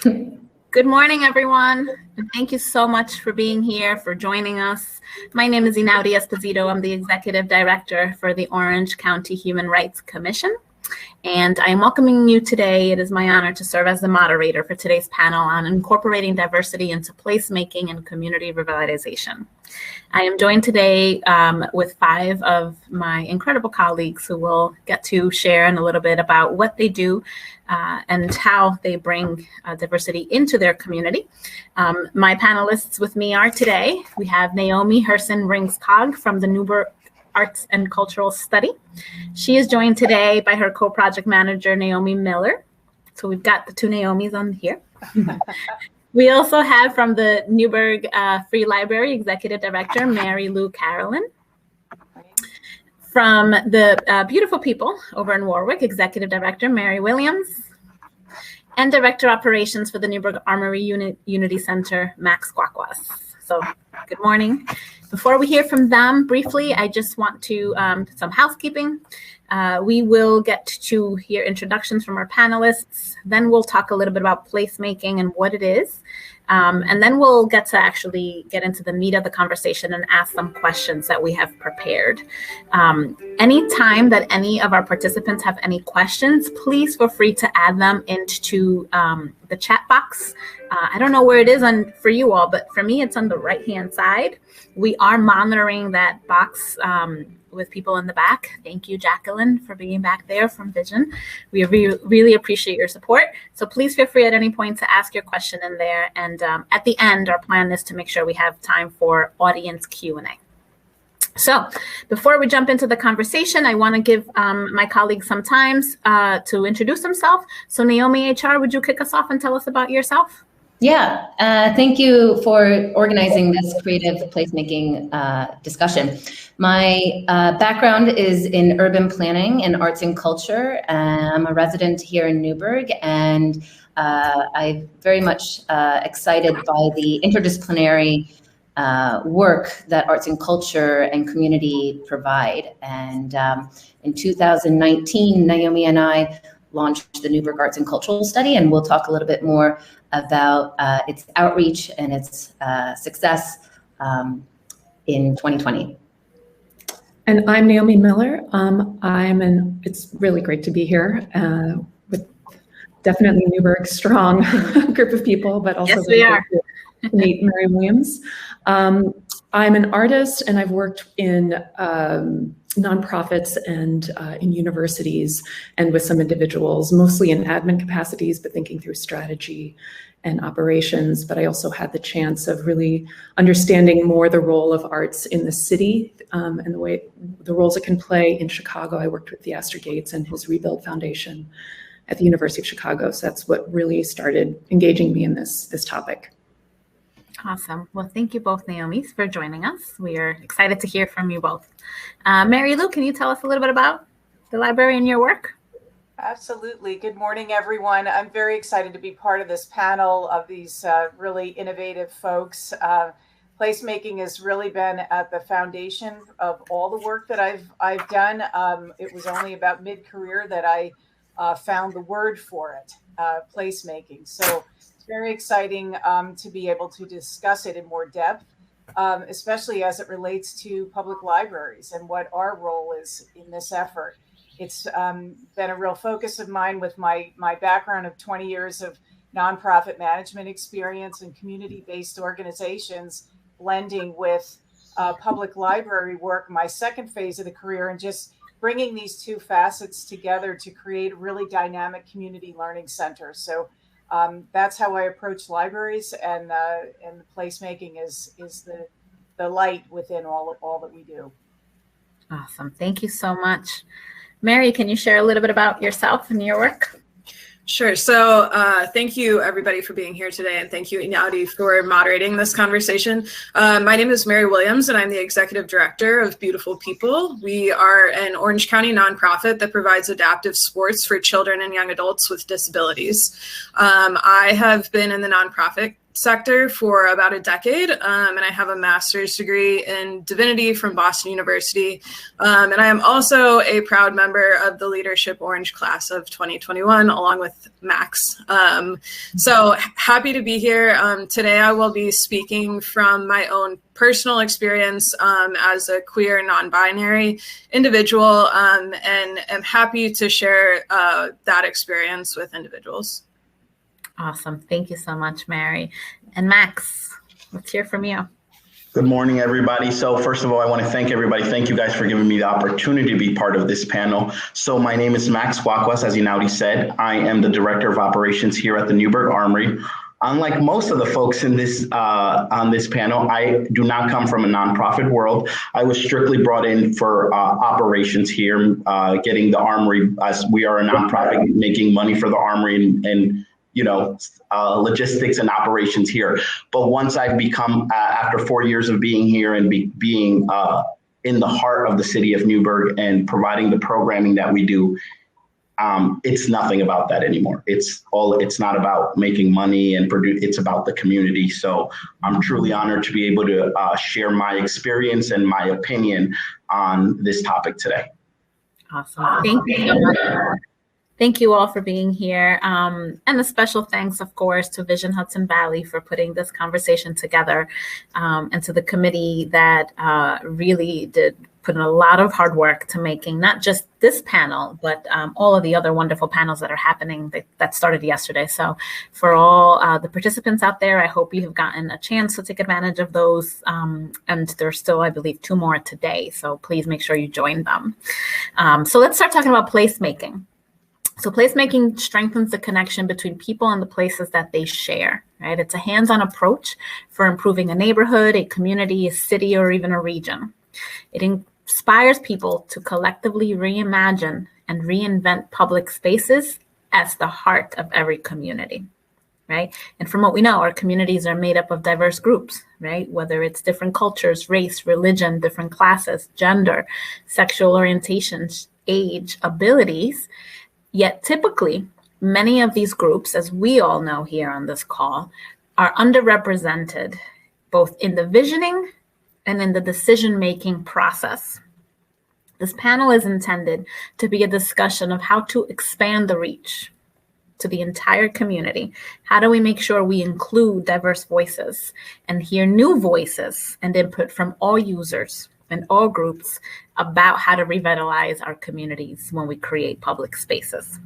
Good morning, everyone. And thank you so much for being here, for joining us. My name is Inaudi Esposito. I'm the Executive Director for the Orange County Human Rights Commission. And I am welcoming you today. It is my honor to serve as the moderator for today's panel on incorporating diversity into placemaking and community revitalization. I am joined today with 5 of my incredible colleagues who will get to share in a little bit about what they do and how they bring diversity into their community. My panelists with me are today, we have Naomi Rings-Cog from the Newburgh Arts and Cultural Study. She is joined today by her co-project manager, Naomi Miller. So we've got the 2 Naomis on here. We also have from the Newburgh Free Library Executive Director, Mary Lou Carolyn. From the beautiful people over in Warwick, Executive Director, Mary Williams. And Director Operations for the Newburgh Armory Unity Center, Max Quacquas. So good morning. Before we hear from them briefly, I just want to some housekeeping. We will get to hear introductions from our panelists. Then we'll talk a little bit about placemaking and what it is. And then we'll get to actually get into the meat of the conversation and ask some questions that we have prepared. Anytime that any of our participants have any questions, please feel free to add them into the chat box. I don't know where it is for you all, but for me, it's on the right-hand side. We are monitoring that box with people in the back. Thank you, Jacqueline, for being back there from Vision. We really appreciate your support. So please feel free at any point to ask your question in there. And at the end, our plan is to make sure we have time for audience Q&A. So before we jump into the conversation, I want to give my colleagues some time to introduce themselves. So Naomi HR, would you kick us off and tell us about yourself? Yeah, thank you for organizing this creative placemaking discussion. My background is in urban planning and arts and culture. I'm a resident here in Newburgh, and I'm very much excited by the interdisciplinary work that arts and culture and community provide. And in 2019, Naomi and I launched the Newburgh Arts and Cultural Study, and we'll talk a little bit more about its outreach and its success in 2020. And I'm Naomi Miller. It's really great to be here with definitely Newburgh strong group of people, but also yes, we are. Meet Mary Williams. I'm an artist, and I've worked in nonprofits and in universities and with some individuals, mostly in admin capacities, but thinking through strategy and operations. But I also had the chance of really understanding more the role of arts in the city and the roles it can play in Chicago. I worked with the Astor Gates and his Rebuild Foundation at the University of Chicago. So that's what really started engaging me in this topic. Awesome. Well, thank you both, Naomis, for joining us. We are excited to hear from you both. Mary Lou, can you tell us a little bit about the library and your work? Absolutely. Good morning, everyone. I'm very excited to be part of this panel of these really innovative folks. Placemaking has really been at the foundation of all the work that I've done. It was only about mid-career that I found the word for it, placemaking. So it's very exciting to be able to discuss it in more depth, especially as it relates to public libraries and what our role is in this effort. It's been a real focus of mine with my background of 20 years of nonprofit management experience and community-based organizations, blending with public library work, my second phase of the career, and just bringing these 2 facets together to create a really dynamic community learning center. So that's how I approach libraries, and the placemaking is the light within all that we do. Awesome. Thank you so much. Mary, can you share a little bit about yourself and your work? Sure. So thank you, everybody, for being here today. And thank you, Inaudi, for moderating this conversation. My name is Mary Williams, and I'm the Executive Director of Beautiful People. We are an Orange County nonprofit that provides adaptive sports for children and young adults with disabilities. I have been in the nonprofit sector for about a decade, and I have a master's degree in divinity from Boston University. And I am also a proud member of the Leadership Orange class of 2021, along with Max. So happy to be here. Today I will be speaking from my own personal experience as a queer non-binary individual, and am happy to share that experience with individuals. Awesome. Thank you so much, Mary. And Max, let's hear from you. Good morning, everybody. So first of all, I want to thank everybody. Thank you guys for giving me the opportunity to be part of this panel. So my name is Max Quacquas, as Inaudi said. I am the Director of Operations here at the Newburgh Armory. Unlike most of the folks in this on this panel, I do not come from a nonprofit world. I was strictly brought in for operations here, getting the Armory, as we are a nonprofit, making money for the Armory and logistics and operations here. But once I've become, after 4 years of being here and being in the heart of the city of Newburgh and providing the programming that we do, it's nothing about that anymore. It's not about making money and produce, it's about the community. So I'm truly honored to be able to share my experience and my opinion on this topic today. Awesome. Thank you so much. Thank you all for being here. And a special thanks, of course, to Vision Hudson Valley for putting this conversation together, and to the committee that really did put in a lot of hard work to making not just this panel, but all of the other wonderful panels that are happening that started yesterday. So for all the participants out there, I hope you have gotten a chance to take advantage of those. And there's still, I believe, 2 more today. So please make sure you join them. So let's start talking about placemaking. So placemaking strengthens the connection between people and the places that they share, right? It's a hands-on approach for improving a neighborhood, a community, a city, or even a region. It inspires people to collectively reimagine and reinvent public spaces as the heart of every community, right? And from what we know, our communities are made up of diverse groups, right? Whether it's different cultures, race, religion, different classes, gender, sexual orientations, age, abilities. Yet typically, many of these groups, as we all know here on this call, are underrepresented both in the visioning and in the decision-making process. This panel is intended to be a discussion of how to expand the reach to the entire community. How do we make sure we include diverse voices and hear new voices and input from all users and all groups about how to revitalize our communities when we create public spaces.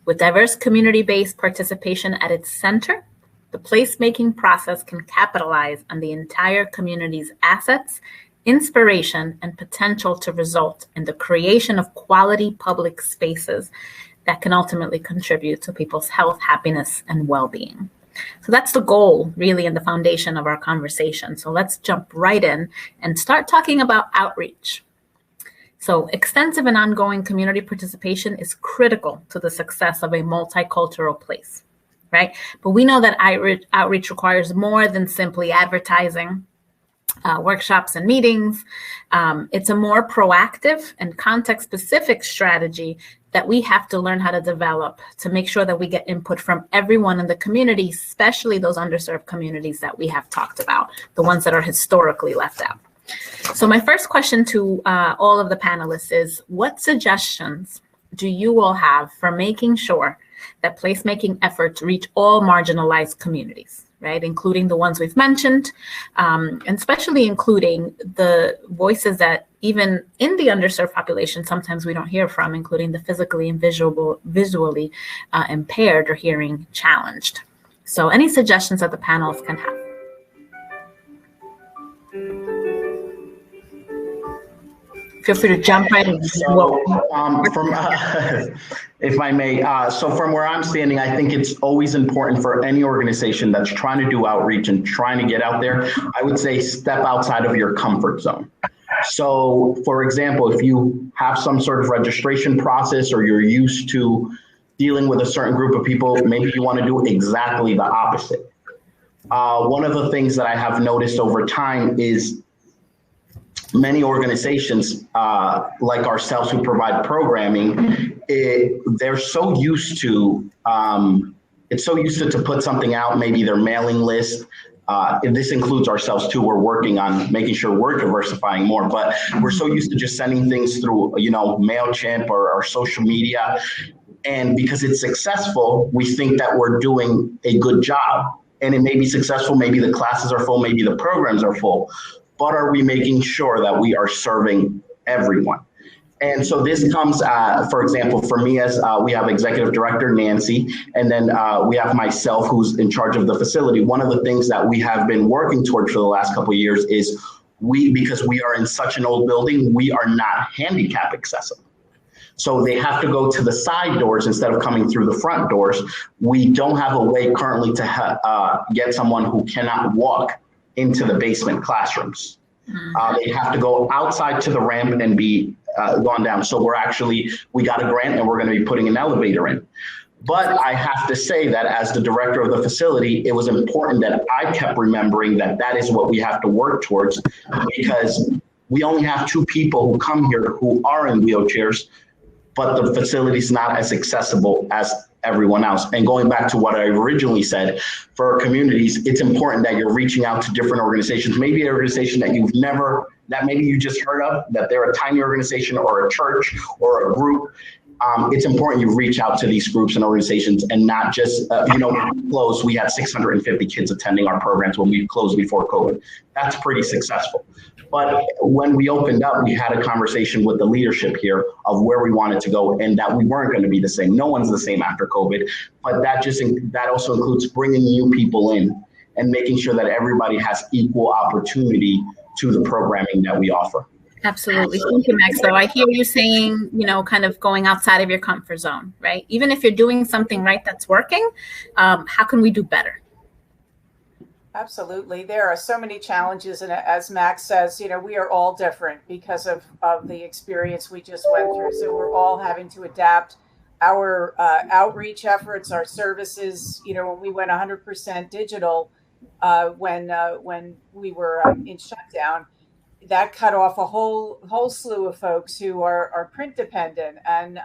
With diverse community-based participation at its center, the placemaking process can capitalize on the entire community's assets, inspiration, and potential to result in the creation of quality public spaces that can ultimately contribute to people's health, happiness, and well-being. So that's the goal, really, and the foundation of our conversation. So let's jump right in and start talking about outreach. So extensive and ongoing community participation is critical to the success of a multicultural place, right? But we know that outreach requires more than simply advertising, workshops and meetings. It's a more proactive and context-specific strategy that we have to learn how to develop to make sure that we get input from everyone in the community, especially those underserved communities that we have talked about, the ones that are historically left out. So my first question to all of the panelists is, what suggestions do you all have for making sure that placemaking efforts reach all marginalized communities, right? Including the ones we've mentioned, and especially including the voices that even in the underserved population, sometimes we don't hear from, including the physically and visually impaired or hearing challenged. So any suggestions that the panels can have? Feel free to jump right in. If I may, so from where I'm standing, I think it's always important for any organization that's trying to do outreach and trying to get out there, I would say step outside of your comfort zone. So for example, if you have some sort of registration process or you're used to dealing with a certain group of people, maybe you want to do exactly the opposite. One of the things that I have noticed over time is many organizations like ourselves who provide programming, they're so used to it's so used to put something out, maybe their mailing list. And this includes ourselves too. We're working on making sure we're diversifying more, but we're so used to just sending things through, MailChimp or social media. And because it's successful, we think that we're doing a good job. And it may be successful, maybe the classes are full, maybe the programs are full, but are we making sure that we are serving everyone? And so this comes, for example, for me as we have executive director, Nancy, and then we have myself who's in charge of the facility. One of the things that we have been working towards for the last couple of years is because we are in such an old building, we are not handicap accessible. So they have to go to the side doors instead of coming through the front doors. We don't have a way currently to get someone who cannot walk into the basement classrooms. They have to go outside to the ramp and be gone down. So we got a grant and we're going to be putting an elevator in. But I have to say that as the director of the facility, it was important that I kept remembering that is what we have to work towards, because we only have 2 people who come here who are in wheelchairs, but the facility is not as accessible as everyone else. And going back to what I originally said, for our communities, it's important that you're reaching out to different organizations, maybe an organization that maybe you just heard of, that they're a tiny organization or a church or a group. It's important you reach out to these groups and organizations and not just, when we closed, we had 650 kids attending our programs when we closed before COVID. That's pretty successful. But when we opened up, we had a conversation with the leadership here of where we wanted to go and that we weren't going to be the same. No one's the same after COVID, but that also includes bringing new people in and making sure that everybody has equal opportunity to the programming that we offer. Absolutely. Thank you, Max. So I hear you saying, kind of going outside of your comfort zone, right? Even if you're doing something right that's working, how can we do better? Absolutely. There are so many challenges. And as Max says, we are all different because of the experience we just went through. So we're all having to adapt our outreach efforts, our services. When we went 100% digital, when we were in shutdown, that cut off a whole slew of folks who are print dependent. And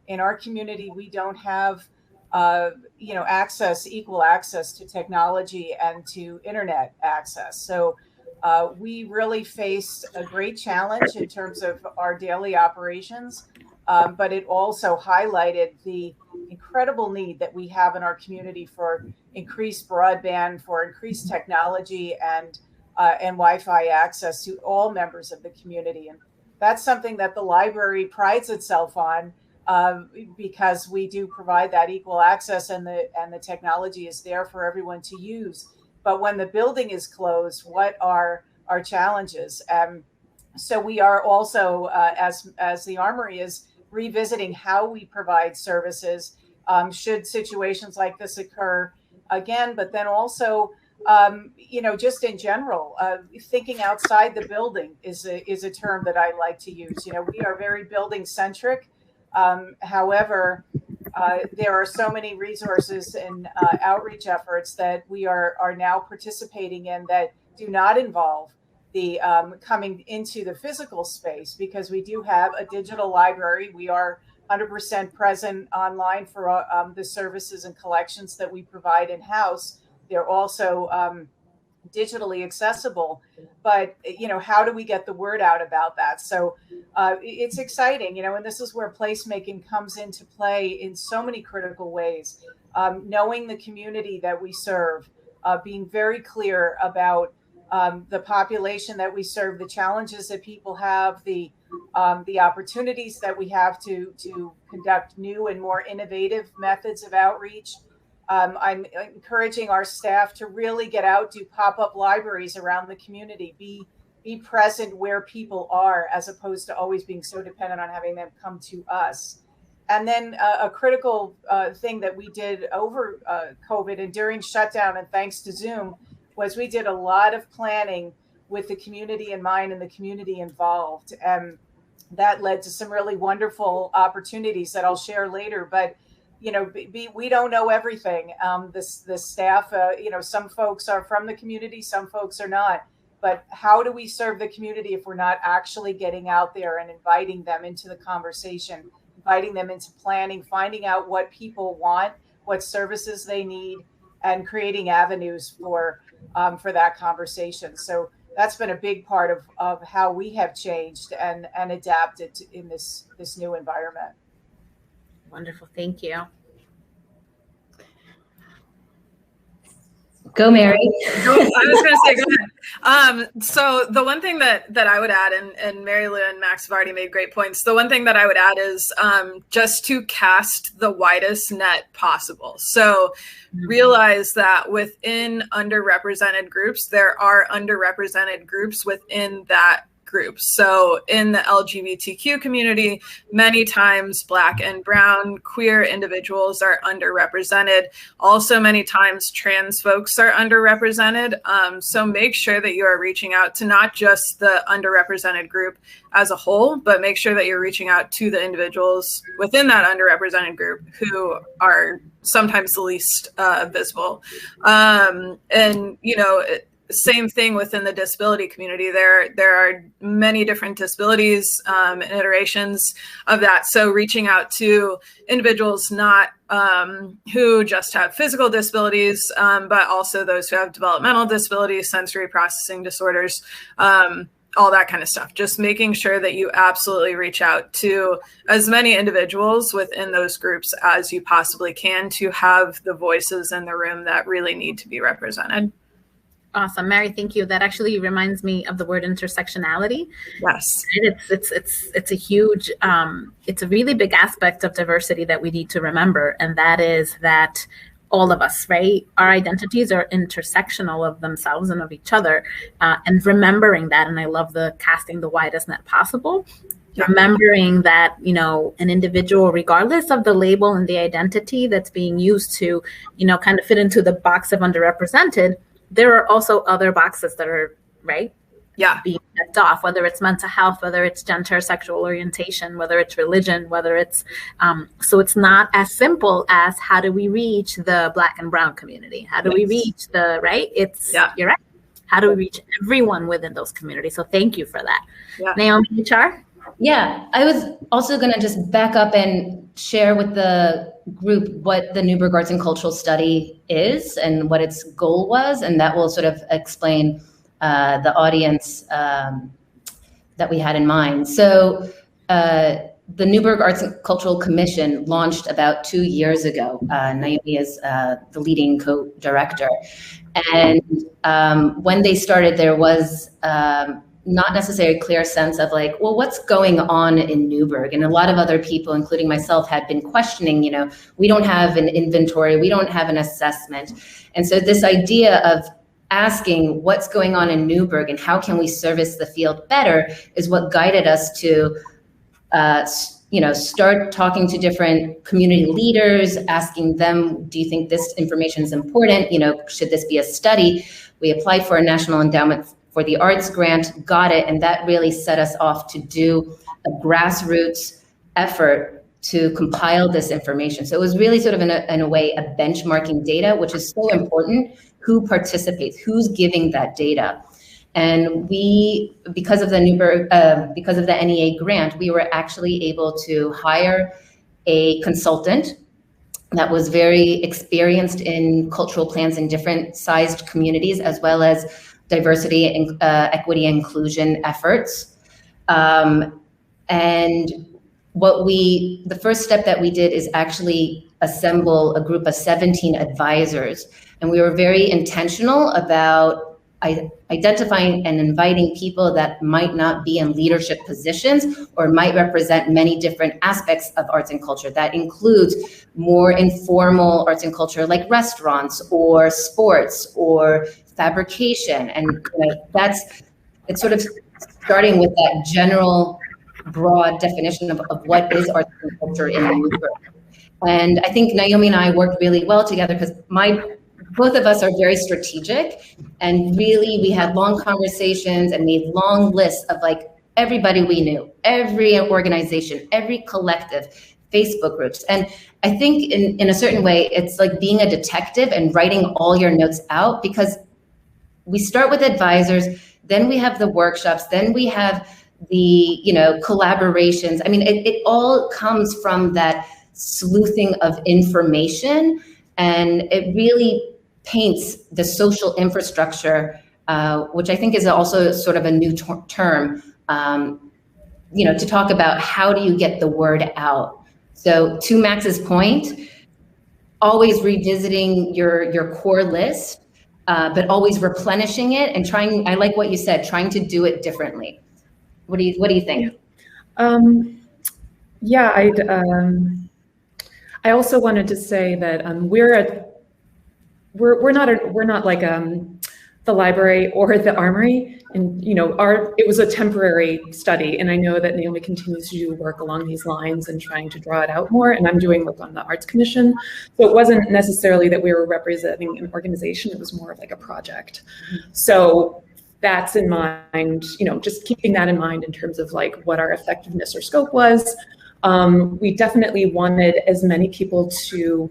in our community, we don't have equal access to technology and to internet access. So we really faced a great challenge in terms of our daily operations, but it also highlighted the incredible need that we have in our community for increased broadband, for increased technology and Wi-Fi access to all members of the community. And that's something that the library prides itself on. Because we do provide that equal access and the technology is there for everyone to use. But when the building is closed, what are our challenges? So we are also, as the Armory is revisiting how we provide services should situations like this occur again, but then also, just in general, thinking outside the building is a term that I like to use. We are very building centric. However, there are so many resources and outreach efforts that we are now participating in that do not involve the coming into the physical space, because we do have a digital library. We are 100% present online for the services and collections that we provide in-house. They're also digitally accessible, but how do we get the word out about that? So it's exciting, and this is where placemaking comes into play in so many critical ways. Knowing the community that we serve, being very clear about the population that we serve, the challenges that people have, the opportunities that we have to conduct new and more innovative methods of outreach. I'm encouraging our staff to really get out, do pop-up libraries around the community, be present where people are, as opposed to always being so dependent on having them come to us. And then a critical thing that we did over COVID and during shutdown, and thanks to Zoom, was we did a lot of planning with the community in mind and the community involved. And that led to some really wonderful opportunities that I'll share later. But we don't know everything. The staff, some folks are from the community, some folks are not. But how do we serve the community if we're not actually getting out there and inviting them into the conversation, inviting them into planning, finding out what people want, what services they need, and creating avenues for that conversation. So that's been a big part of how we have changed and adapted in this new environment. Wonderful. Thank you. Go, Mary. I was going to say, go ahead. So the one thing that I would add, and Mary Lou and Max have already made great points. The one thing that I would add is just to cast the widest net possible. So realize that within underrepresented groups, there are underrepresented groups within that group. So in the LGBTQ community, many times Black and brown queer individuals are underrepresented. Also, many times trans folks are underrepresented. So make sure that you are reaching out to not just the underrepresented group as a whole, but make sure that you're reaching out to the individuals within that underrepresented group who are sometimes the least visible. And, you know, same thing within the disability community. There are many different disabilities and iterations of that. So reaching out to individuals not who just have physical disabilities, but also those who have developmental disabilities, sensory processing disorders, all that kind of stuff. Just making sure that you absolutely reach out to as many individuals within those groups as you possibly can to have the voices in the room that really need to be represented. Awesome, Mary. Thank you. That actually reminds me of the word intersectionality. Yes, it's a huge, it's a really big aspect of diversity that we need to remember, and that is that all of us, right? Our identities are intersectional of themselves and of each other, and remembering that. And I love the casting the widest net possible. Yeah. Remembering that, you know, an individual, regardless of the label and the identity that's being used to, you know, kind of fit into the box of underrepresented, there are also other boxes that are, right? Yeah. Being checked off, whether it's mental health, whether it's gender, sexual orientation, whether it's religion, whether it's, so it's not as simple as how do we reach the Black and brown community? How do we reach the, right? It's, you're right. How do we reach everyone within those communities? So thank you for that. Yeah. Naomi, HR? Yeah, I was also going to just back up and share with the group what the Newburgh Arts and Cultural Study is and what its goal was, and that will sort of explain the audience that we had in mind. So the Newburgh Arts and Cultural Commission launched about 2 years ago. Naomi is the leading co-director. And when they started, there was not necessarily a clear sense of like, well, what's going on in Newburgh? And a lot of other people, including myself, had been questioning, you know, we don't have an inventory, we don't have an assessment. And so this idea of asking what's going on in Newburgh and how can we service the field better is what guided us to, you know, start talking to different community leaders, asking them, do you think this information is important? You know, should this be a study? We applied for a National Endowment for the Arts grant, got it, and that really set us off to do a grassroots effort to compile this information. So it was really sort of in a way a benchmarking data, which is so important. Who participates? Who's giving that data? And we, because of the because of the NEA grant, we were actually able to hire a consultant that was very experienced in cultural plans in different sized communities, as well as diversity and equity and inclusion efforts. And the first step that we did is actually assemble a group of 17 advisors. And we were very intentional about identifying and inviting people that might not be in leadership positions or might represent many different aspects of arts and culture. That includes more informal arts and culture like restaurants or sports or fabrication. And you know, it's sort of starting with that general broad definition of what is arts and culture in the Newburgh. And I think Naomi and I worked really well together because both of us are very strategic, and really we had long conversations and made long lists of like everybody we knew, every organization, every collective, Facebook groups. And I think in a certain way, it's like being a detective and writing all your notes out, because we start with advisors, then we have the workshops, then we have the, you know, collaborations. I mean, it all comes from that sleuthing of information And it really paints the social infrastructure, which I think is also sort of a new term, to talk about how do you get the word out. So to Max's point, always revisiting your core list, but always replenishing it and trying, I like what you said, trying to do it differently. What do you think? I also wanted to say that we're not like the library or the armory, and it was a temporary study, and I know that Naomi continues to do work along these lines and trying to draw it out more, and I'm doing work on the Arts Commission. So it wasn't necessarily that we were representing an organization, it was more of like a project. So that's in mind, just keeping that in mind in terms of like what our effectiveness or scope was. We definitely wanted as many people to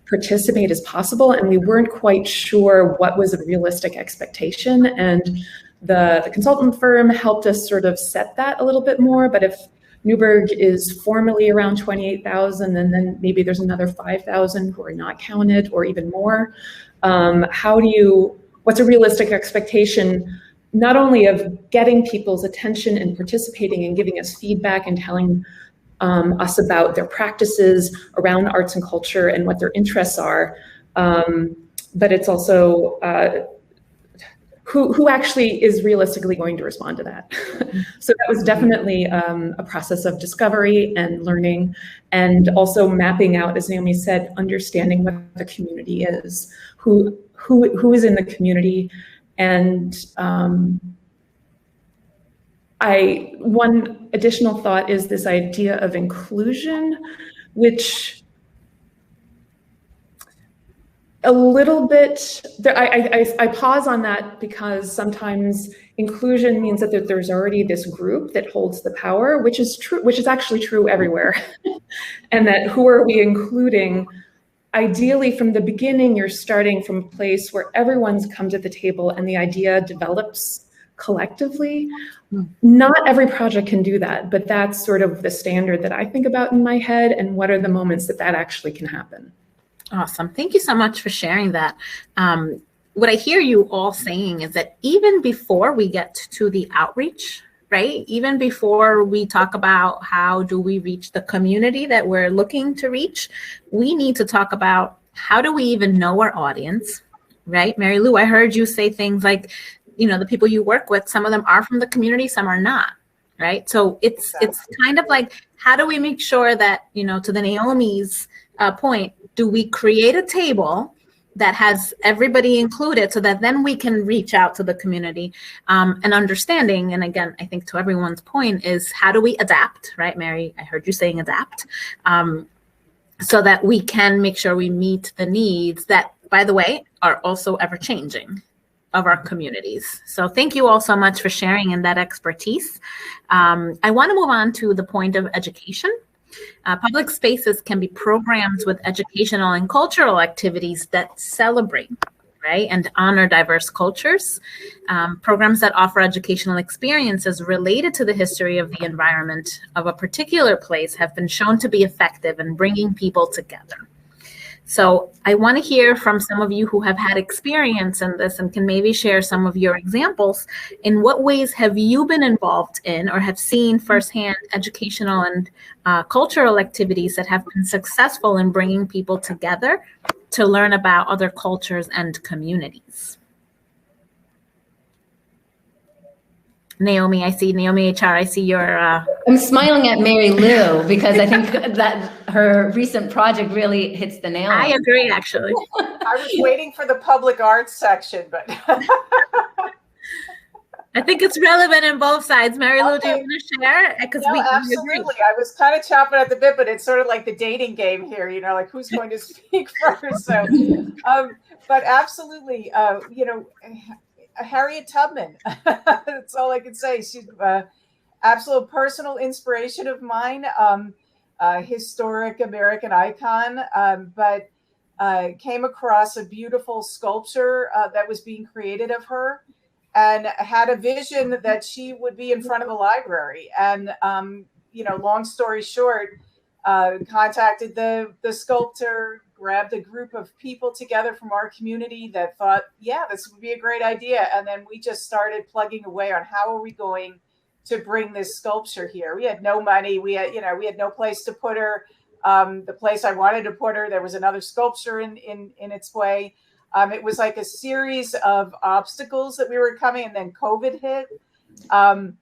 participate as possible, and we weren't quite sure what was a realistic expectation, and the consultant firm helped us sort of set that a little bit more. But if Newburgh is formally around 28,000, and then maybe there's another 5,000 who are not counted, or even more, what's a realistic expectation, not only of getting people's attention and participating and giving us feedback and telling us about their practices around arts and culture and what their interests are, but it's also who actually is realistically going to respond to that. So that was definitely a process of discovery and learning, and also mapping out, as Naomi said, understanding what the community is, who is in the community, and one additional thought is this idea of inclusion, which a little bit, I pause on that because sometimes inclusion means that there's already this group that holds the power, which is true, which is actually true everywhere. And that who are we including? Ideally, from the beginning, you're starting from a place where everyone's come to the table and the idea develops collectively. Not every project can do that, but that's sort of the standard that I think about in my head, and what are the moments that actually can happen. Awesome. Thank you so much for sharing that. What I hear you all saying is that even before we get to the outreach, right? Even before we talk about how do we reach the community that we're looking to reach, we need to talk about how do we even know our audience, right? Mary Lou, I heard you say things like, the people you work with, some of them are from the community, some are not, right? So it's kind of like, how do we make sure that, to the Naomi's point, do we create a table that has everybody included so that then we can reach out to the community, and understanding, and again, I think to everyone's point is how do we adapt, right? Mary, I heard you saying adapt, so that we can make sure we meet the needs that, by the way, are also ever changing of our communities. So thank you all so much for sharing in that expertise. I want to move on to the point of education. Public spaces can be programs with educational and cultural activities that celebrate, right, and honor diverse cultures. Programs that offer educational experiences related to the history of the environment of a particular place have been shown to be effective in bringing people together. So I want to hear from some of you who have had experience in this and can maybe share some of your examples. In what ways have you been involved in or have seen firsthand educational and cultural activities that have been successful in bringing people together to learn about other cultures and communities? Naomi, I see Naomi HR. I see your. I'm smiling at Mary Lou because I think that her recent project really hits the nail. I agree, actually. I was waiting for the public arts section, but I think it's relevant in both sides. Mary Lou, do you want to share? Because absolutely. I was kind of chopping at the bit, but it's sort of like the dating game here. Like who's going to speak first? So, but absolutely, Harriet Tubman. That's all I can say. She's absolute personal inspiration of mine, historic American icon, but came across a beautiful sculpture that was being created of her and had a vision that she would be in front of the library. And, long story short, contacted the sculptor, grabbed a group of people together from our community that thought, yeah, this would be a great idea. And then we just started plugging away on how are we going to bring this sculpture here. We had no money. We had no place to put her. The place I wanted to put her, there was another sculpture in its way. It was like a series of obstacles that we were coming, and then COVID hit. And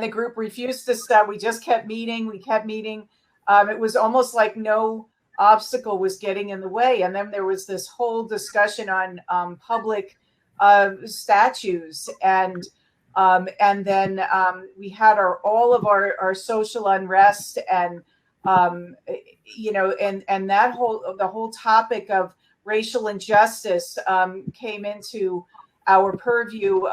the group refused to stop. We just kept meeting. It was almost like no obstacle was getting in the way. And then there was this whole discussion on public statues. And then we had all of our social unrest and, and the whole topic of racial injustice came into our purview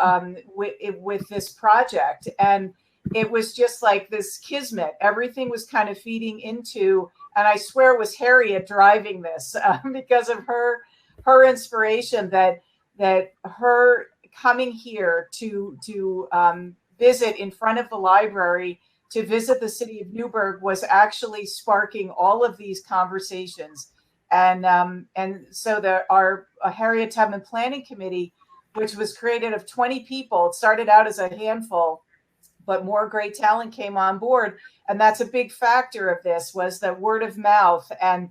with this project. And it was just like this kismet. Everything was kind of feeding into, and I swear it was Harriet driving this because of her inspiration that her coming here to visit in front of the library, to visit the city of Newburgh, was actually sparking all of these conversations. And so our Harriet Tubman Planning Committee, which was created of 20 people, it started out as a handful, but more great talent came on board. And that's a big factor of this, was the word of mouth. And,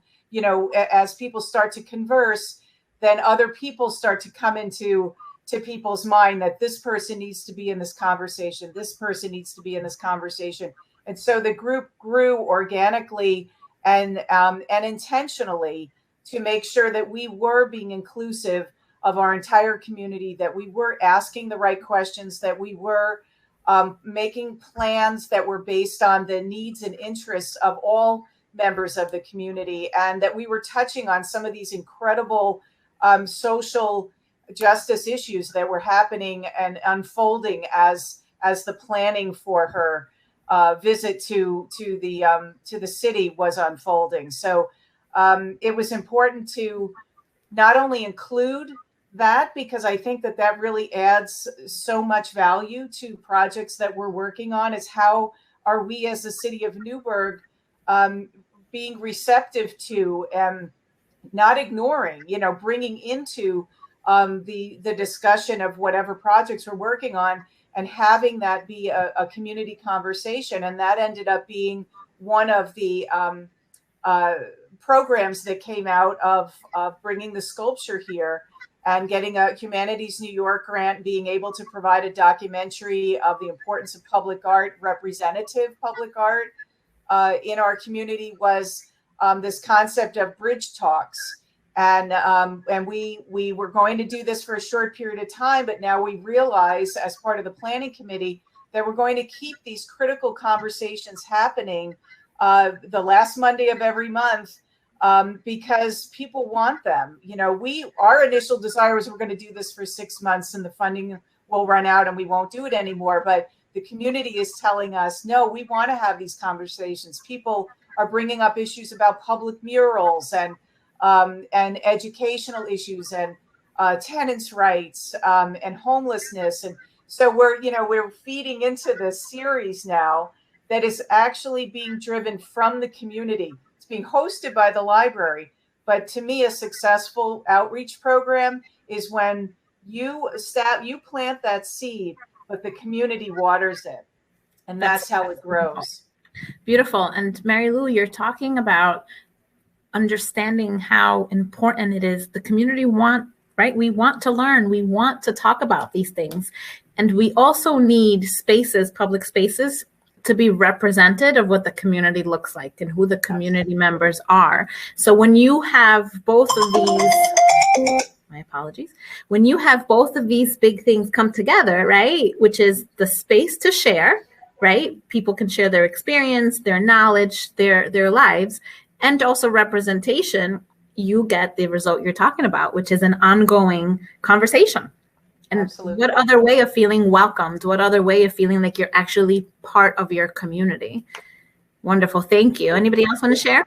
as people start to converse, then other people start to come into people's mind that this person needs to be in this conversation. This person needs to be in this conversation. And so the group grew organically and intentionally to make sure that we were being inclusive of our entire community, that we were asking the right questions, that we were making plans that were based on the needs and interests of all members of the community, and that we were touching on some of these incredible social justice issues that were happening and unfolding as the planning for her visit to the city was unfolding. So it was important to not only include that, because I think that really adds so much value to projects that we're working on, is how are we as the city of Newburgh being receptive to and not ignoring, bringing into the discussion of whatever projects we're working on, and having that be a community conversation. And that ended up being one of the programs that came out of bringing the sculpture here and getting a Humanities New York grant, being able to provide a documentary of the importance of public art, representative public art in our community, was this concept of bridge talks. And we were going to do this for a short period of time, but now we realize, as part of the planning committee, that we're going to keep these critical conversations happening the last Monday of every month, because people want them. Our initial desire was we're going to do this for 6 months and the funding will run out and we won't do it anymore. But the community is telling us, no, we want to have these conversations. People are bringing up issues about public murals and educational issues and tenants' rights and homelessness. And so we're feeding into this series now that is actually being driven from the community. It's being hosted by the library. But to me, a successful outreach program is when you plant that seed, but the community waters it. And that's how it grows. Beautiful. And Mary Lou, you're talking about understanding how important it is. The community we want to learn. We want to talk about these things. And we also need spaces, public spaces, to be represented of what the community looks like and who the community members are. So when you have both of these, my apologies, when you have both of these big things come together, right, which is the space to share, right? People can share their experience, their knowledge, their lives, and also representation, you get the result you're talking about, which is an ongoing conversation. And absolutely. What other way of feeling welcomed? What other way of feeling like you're actually part of your community? Wonderful. Thank you. Anybody else want to share?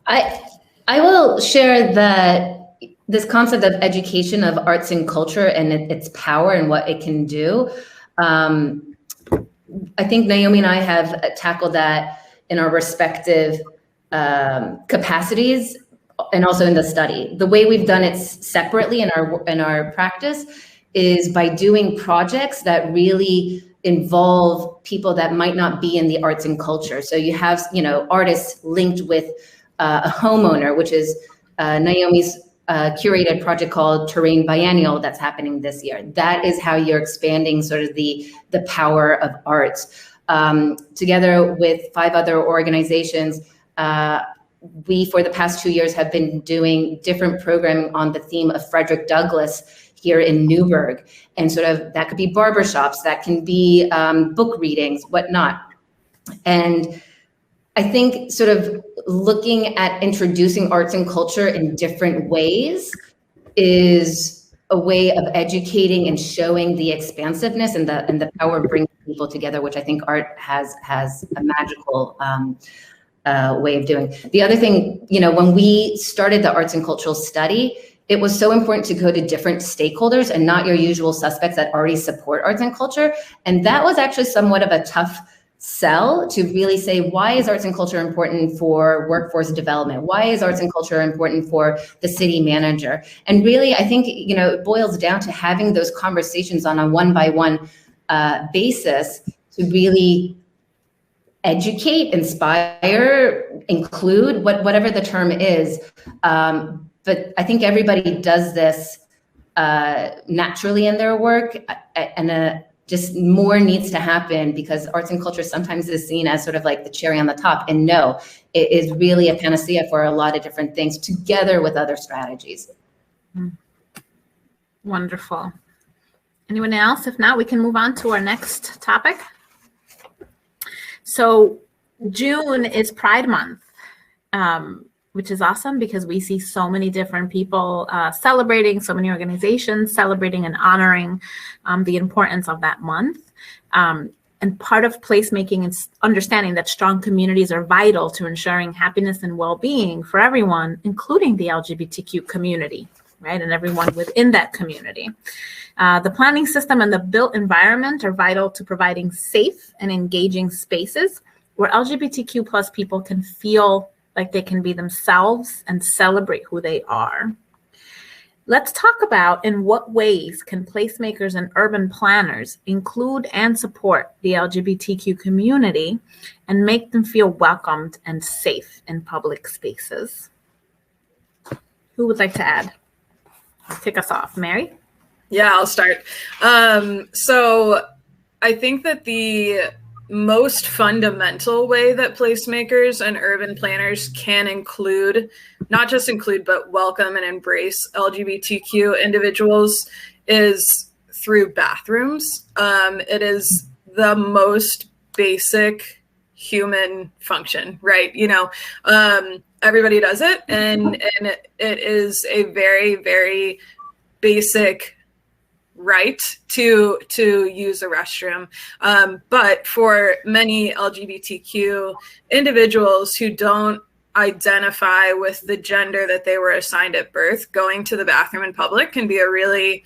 I will share that this concept of education of arts and culture and its power and what it can do. I think Naomi and I have tackled that in our respective capacities. and also in the study. The way we've done it separately in our practice is by doing projects that really involve people that might not be in the arts and culture. So you have, artists linked with a homeowner, which is Naomi's curated project called Terrain Biennial that's happening this year. That is how you're expanding sort of the power of arts. Together with 5 other organizations, we, for the past 2 years, have been doing different programming on the theme of Frederick Douglass here in Newburgh. And sort of that could be barbershops, that can be book readings, whatnot. And I think sort of looking at introducing arts and culture in different ways is a way of educating and showing the expansiveness and the power of bringing people together, which I think art has a magical way of doing. The other thing, when we started the arts and cultural study, it was so important to go to different stakeholders and not your usual suspects that already support arts and culture. And that was actually somewhat of a tough sell to really say, why is arts and culture important for workforce development? Why is arts and culture important for the city manager? And really, I think, it boils down to having those conversations on a one-by-one basis to really educate, inspire, include, whatever the term is. But I think everybody does this naturally in their work, and just more needs to happen because arts and culture sometimes is seen as sort of like the cherry on the top. And no, it is really a panacea for a lot of different things together with other strategies. Wonderful. Anyone else? If not, we can move on to our next topic. So June is Pride Month, which is awesome because we see so many different people celebrating, so many organizations celebrating and honoring the importance of that month. And part of placemaking is understanding that strong communities are vital to ensuring happiness and well-being for everyone, including the LGBTQ community, right? And everyone within that community. The planning system and the built environment are vital to providing safe and engaging spaces where LGBTQ plus people can feel like they can be themselves and celebrate who they are. Let's talk about in what ways can placemakers and urban planners include and support the LGBTQ community and make them feel welcomed and safe in public spaces. Who would like to add? Kick us off, Mary? Yeah, I'll start. So I think that the most fundamental way that placemakers and urban planners can include, not just include, but welcome and embrace LGBTQ individuals is through bathrooms. It is the most basic human function, right? Everybody does it, and it is a very, very basic right to use a restroom. But for many LGBTQ individuals who don't identify with the gender that they were assigned at birth, going to the bathroom in public can be a really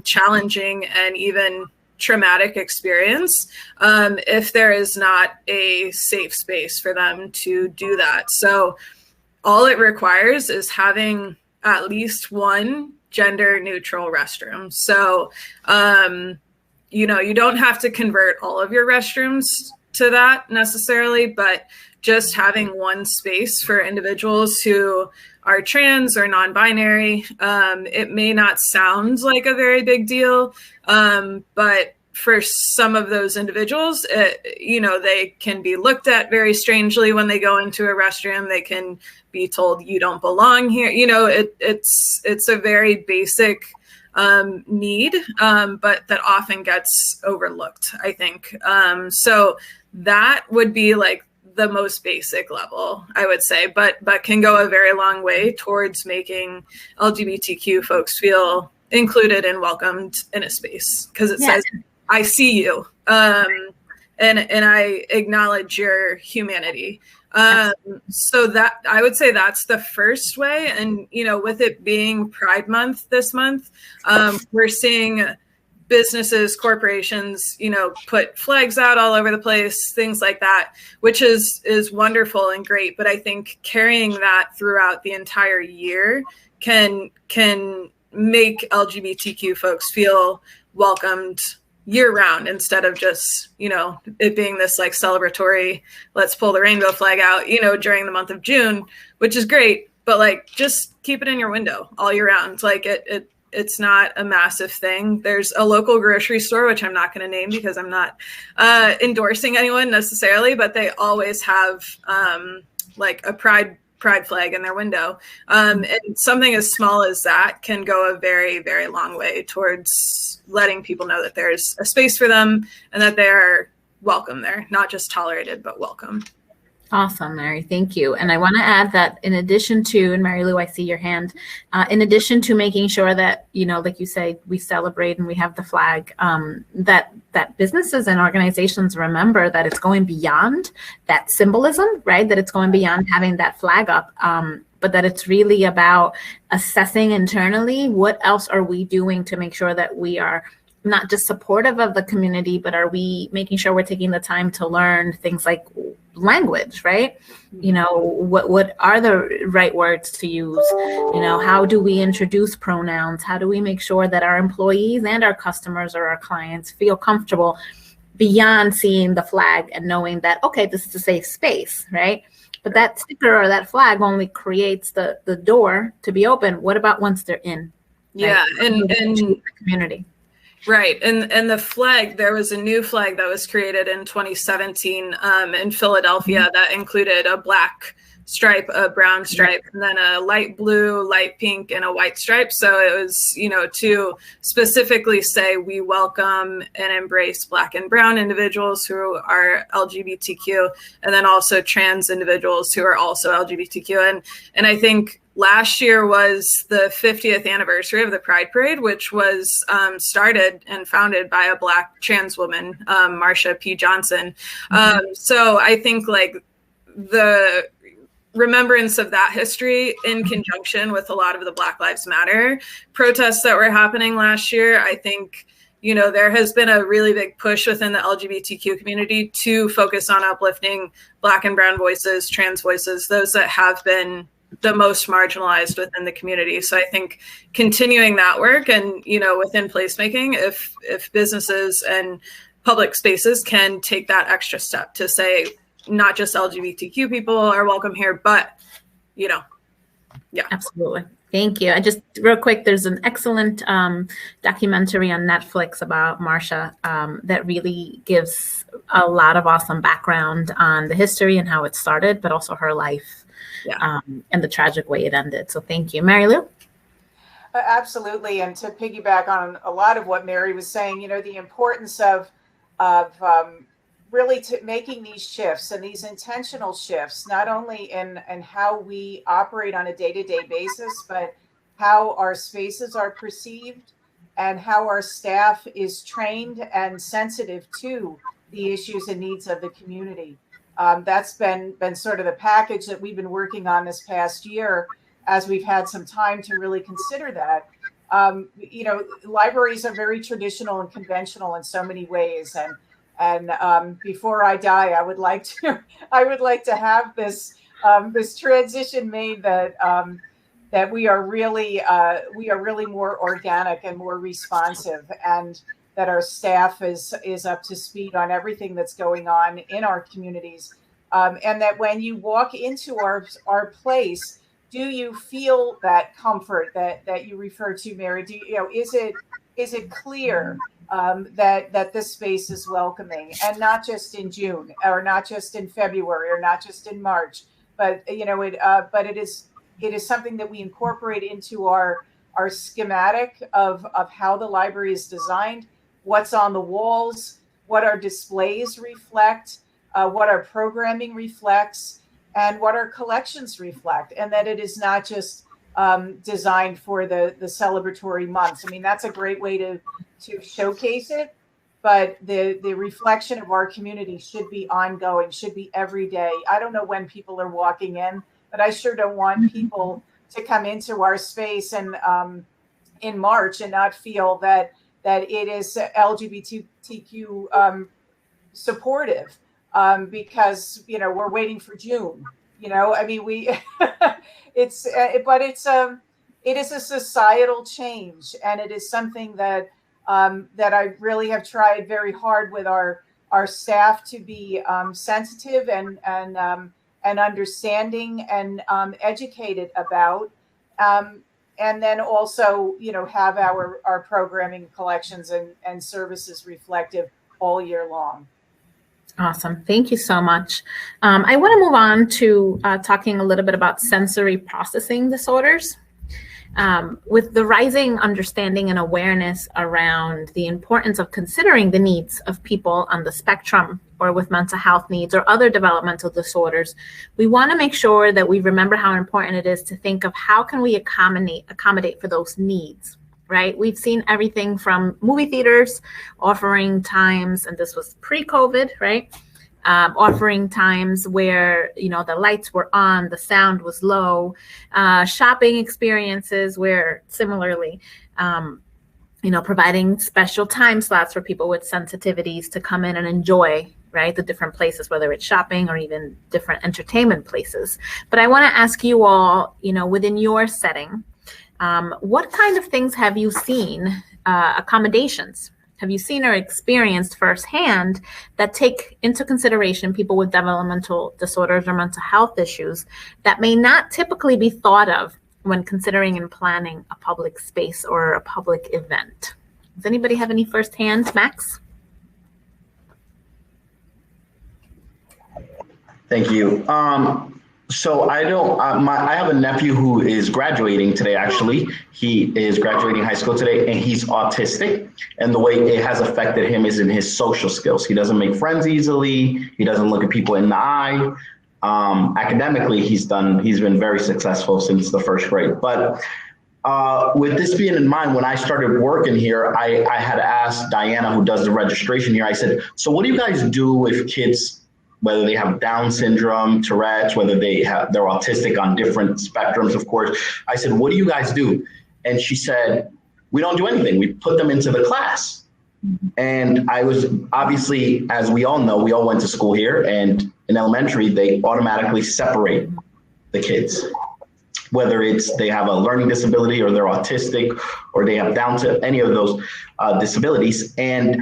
challenging and even traumatic experience if there is not a safe space for them to do that. So all it requires is having at least one gender neutral restroom. So, you don't have to convert all of your restrooms to that necessarily, but just having one space for individuals who are trans or non-binary, it may not sound like a very big deal, but for some of those individuals, they can be looked at very strangely when they go into a restroom. They can be told you don't belong here. It's a very basic need, but that often gets overlooked, I think. So that would be like the most basic level, I would say, but can go a very long way towards making LGBTQ folks feel included and welcomed in a space, because it says, I see you, and I acknowledge your humanity. So that I would say that's the first way. And, with it being Pride Month this month, we're seeing businesses, corporations, put flags out all over the place, things like that, which is wonderful and great. But I think carrying that throughout the entire year can make LGBTQ folks feel welcomed year round, instead of just, it being this like celebratory, let's pull the rainbow flag out, during the month of June, which is great, but like, just keep it in your window all year round. Like it's not a massive thing. There's a local grocery store, which I'm not going to name because I'm not endorsing anyone necessarily, but they always have like a pride flag in their window. And something as small as that can go a very, very long way towards letting people know that there's a space for them and that they're welcome there, not just tolerated, but welcome. Awesome, Mary. Thank you. And I want to add that in addition to, and Mary Lou, I see your hand, in addition to making sure that, like you say, we celebrate and we have the flag, that businesses and organizations remember that it's going beyond that symbolism, right? That it's going beyond having that flag up, but that it's really about assessing internally, what else are we doing to make sure that we are not just supportive of the community, but are we making sure we're taking the time to learn things like language, right? What are the right words to use? How do we introduce pronouns? How do we make sure that our employees and our customers or our clients feel comfortable beyond seeing the flag and knowing that, okay, this is a safe space, right? But that sticker or that flag only creates the door to be open. What about once they're in? Yeah, right? And the community. Right. And the flag, there was a new flag that was created in 2017 in Philadelphia that included a black stripe, a brown stripe, and then a light blue, light pink, and a white stripe. So it was, to specifically say we welcome and embrace Black and brown individuals who are LGBTQ, and then also trans individuals who are also LGBTQ. And I think last year was the 50th anniversary of the Pride Parade, which was started and founded by a Black trans woman, Marsha P. Johnson. So I think like the remembrance of that history in conjunction with a lot of the Black Lives Matter protests that were happening last year, I think, there has been a really big push within the LGBTQ community to focus on uplifting Black and brown voices, trans voices, those that have been the most marginalized within the community. So I think continuing that work and, within placemaking, if businesses and public spaces can take that extra step to say, not just LGBTQ people are welcome here, but, yeah. Absolutely. Thank you. I just real quick, there's an excellent documentary on Netflix about Marsha that really gives a lot of awesome background on the history and how it started, but also her life. And the tragic way it ended. So thank you. Mary Lou? Absolutely. And to piggyback on a lot of what Mary was saying, the importance of really making these shifts and these intentional shifts, not only in how we operate on a day-to-day basis, but how our spaces are perceived and how our staff is trained and sensitive to the issues and needs of the community. That's been sort of the package that we've been working on this past year as we've had some time to really consider that. Libraries are very traditional and conventional in so many ways. And before I die, I would like to have this transition made that we are really more organic and more responsive, and that our staff is up to speed on everything that's going on in our communities. And that when you walk into our place, do you feel that comfort that you refer to, Mary? Is it clear that this space is welcoming, and not just in June, or not just in February, or not just in March, but it is something that we incorporate into our schematic of how the library is designed, what's on the walls, what our displays reflect, what our programming reflects, and what our collections reflect, and that it is not just designed for the celebratory months. I mean, that's a great way to showcase it, but the reflection of our community should be ongoing, should be every day. I don't know when people are walking in, but I sure don't want people to come into our space and in March and not feel that that it is LGBTQ supportive, because, you know, we're waiting for June. You know, I mean, it is a societal change, and it is something that I really have tried very hard with our staff to be sensitive and understanding and educated about, and then also, you know, have our programming collections and services reflective all year long. Awesome. Thank you so much. I want to move on to talking a little bit about sensory processing disorders. With the rising understanding and awareness around the importance of considering the needs of people on the spectrum or with mental health needs or other developmental disorders, we want to make sure that we remember how important it is to think of how can we accommodate for those needs. Right? We've seen everything from movie theaters offering times, and this was pre-COVID, right? Offering times where, you know, the lights were on, the sound was low, shopping experiences where similarly, you know, providing special time slots for people with sensitivities to come in and enjoy, right, the different places, whether it's shopping or even different entertainment places. But I want to ask you all, you know, within your setting, what kind of things have you seen, accommodations, have you seen or experienced firsthand that take into consideration people with developmental disorders or mental health issues that may not typically be thought of when considering and planning a public space or a public event? Does anybody have any firsthand? Max? Thank you. So I have a nephew who is graduating today, actually. He is graduating high school today, and he's autistic. And the way it has affected him is in his social skills. He doesn't make friends easily. He doesn't look at people in the eye. Academically, he's been very successful since the first grade. But with this being in mind, when I started working here, I had asked Diana, who does the registration here, I said, so what do you guys do with kids, whether they have Down syndrome, Tourette's, whether they're autistic on different spectrums, of course. I said, what do you guys do? And she said, we don't do anything. We put them into the class. And I was obviously, as we all know, we all went to school here, and in elementary, they automatically separate the kids, whether it's they have a learning disability or they're autistic or they have Down syndrome, any of those disabilities. And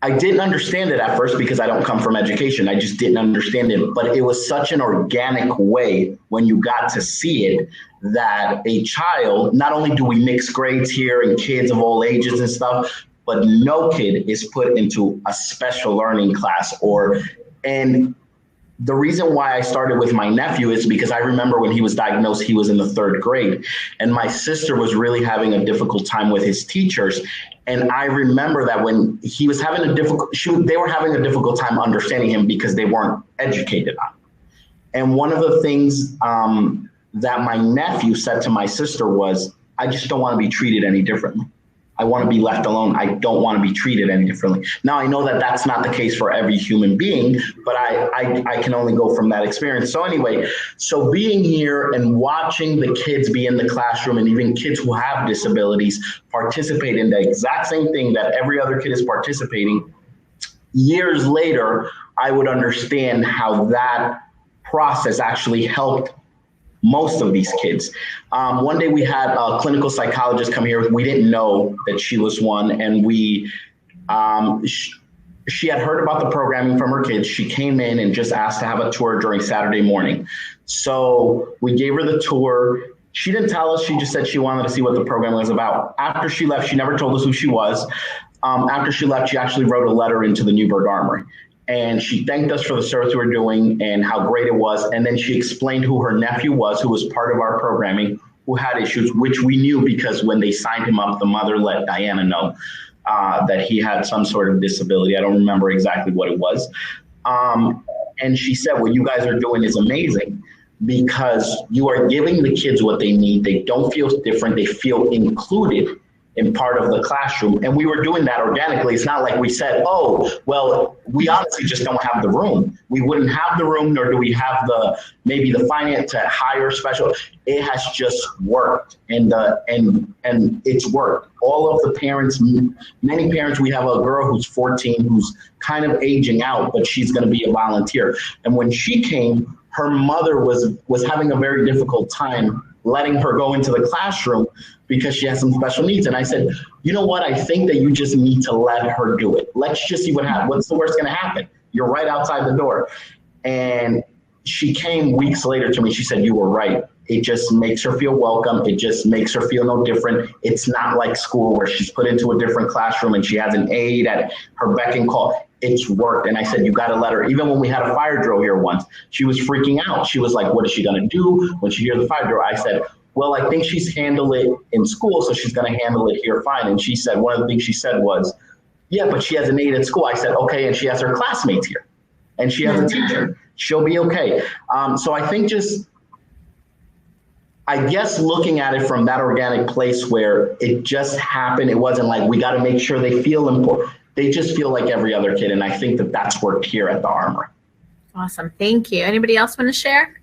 I didn't understand it at first because I don't come from education. I just didn't understand it. But it was such an organic way when you got to see it that a child, not only do we mix grades here and kids of all ages and stuff, but no kid is put into a special learning class and the reason why I started with my nephew is because I remember when he was diagnosed, he was in the 3rd grade, and my sister was really having a difficult time with his teachers. And I remember that when he was having they were having a difficult time understanding him because they weren't educated on. And one of the things that my nephew said to my sister was, I just don't want to be treated any differently. I want to be left alone. I don't want to be treated any differently. Now, I know that that's not the case for every human being, but I can only go from that experience. So anyway, so being here and watching the kids be in the classroom, and even kids who have disabilities participate in the exact same thing that every other kid is participating, years later, I would understand how that process actually helped most of these kids. One day we had a clinical psychologist come here. We didn't know that she was one, and she had heard about the programming from her kids. She came in and just asked to have a tour during Saturday morning. So we gave her the tour. She didn't tell us. She just said she wanted to see what the program was about. After she left, she never told us who she was. After she left, she actually wrote a letter into the Newburgh Armory. And she thanked us for the service we were doing and how great it was. And then she explained who her nephew was, who was part of our programming, who had issues, which we knew because when they signed him up, the mother let Diana know that he had some sort of disability. I don't remember exactly what it was. And she said, what you guys are doing is amazing because you are giving the kids what they need. They don't feel different. They feel included. in part of the classroom. And we were doing that organically. It's not like we said, oh, well, we honestly just don't have the room. We wouldn't have the room, nor do we have maybe the finance to hire special. It has just worked, and it's worked. All of the parents, many parents, we have a girl who's 14 who's kind of aging out, but she's going to be a volunteer. And when she came, her mother was having a very difficult time letting her go into the classroom because she has some special needs. And I said, you know what? I think that you just need to let her do it. Let's just see what happens. What's the worst going to happen? You're right outside the door. And she came weeks later to me. She said, you were right. It just makes her feel welcome. It just makes her feel no different. It's not like school where she's put into a different classroom and she has an aide at her beck and call. It's worked. And I said, you got to let her. Even when we had a fire drill here once, she was freaking out. She was like, what is she going to do when she hears the fire drill? I said, well, I think she's handled it in school, so she's going to handle it here fine. And she said, one of the things she said was, yeah, but she has an aide at school. I said, okay, and she has her classmates here, and she has a teacher. She'll be okay. So I think I guess looking at it from that organic place where it just happened, it wasn't like we got to make sure they feel important. They just feel like every other kid, and I think that that's worked here at the Armory. Awesome, thank you. Anybody else want to share?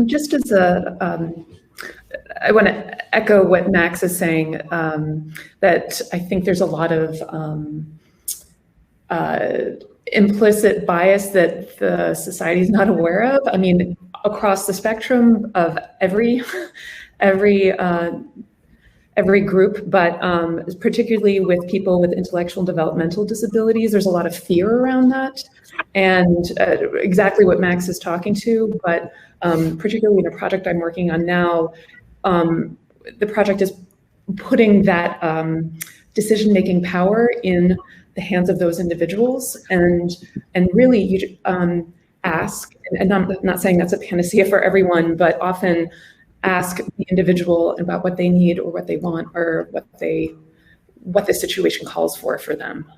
Just as I want to echo what Max is saying, that I think there's a lot of implicit bias that the society is not aware of. I mean, across the spectrum of every group, but particularly with people with intellectual and developmental disabilities, there's a lot of fear around that. And exactly what Max is talking to, but particularly in a project I'm working on now, the project is putting that decision-making power in the hands of those individuals, and really you ask, and I'm not saying that's a panacea for everyone, but often ask the individual about what they need or what they want or what the situation calls for them.